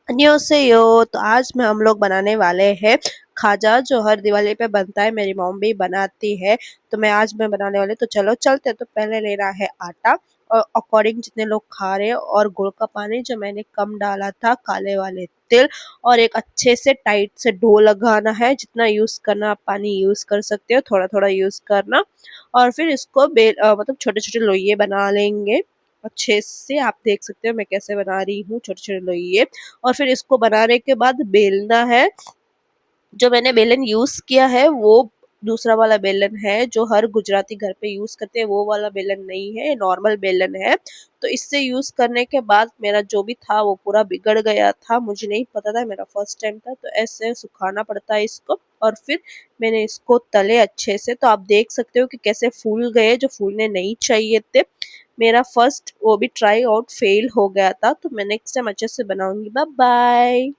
अन्योसेयो। तो आज में हम लोग बनाने वाले हैं खाजा, जो हर दिवाली पे बनता है। मेरी मॉम भी बनाती है, तो मैं बनाने वाली। तो चलो चलते। तो पहले लेना है आटा और अकॉर्डिंग जितने लोग खा रहे हैं, और गुड़ का पानी जो मैंने कम डाला था, काले वाले तिल, और एक अच्छे से टाइट से डो लगाना है। जितना यूज करना आप पानी यूज कर सकते हो, थोड़ा थोड़ा यूज करना। और फिर इसको मतलब छोटे छोटे लोइये बना लेंगे अच्छे से। आप देख सकते हो मैं कैसे बना रही हूँ, छोटे छोटे लोइये। और फिर इसको बनाने के बाद बेलना है। जो मैंने बेलन यूज किया है वो दूसरा वाला बेलन है, जो हर गुजराती घर पे यूज करते हैं। वो वाला बेलन नहीं है, नॉर्मल बेलन है। तो इससे यूज करने के बाद मेरा जो भी था वो पूरा बिगड़ गया था। मुझे नहीं पता था, मेरा फर्स्ट टाइम था। तो ऐसे सुखाना पड़ता है इसको। और फिर मैंने इसको तले अच्छे से। तो आप देख सकते हो कि कैसे फूल गए, जो फूलने नहीं चाहिए थे। मेरा फर्स्ट वो भी ट्राई आउट फेल हो गया था। तो मैं नेक्स्ट टाइम अच्छे से बनाऊंगी। Bye bye.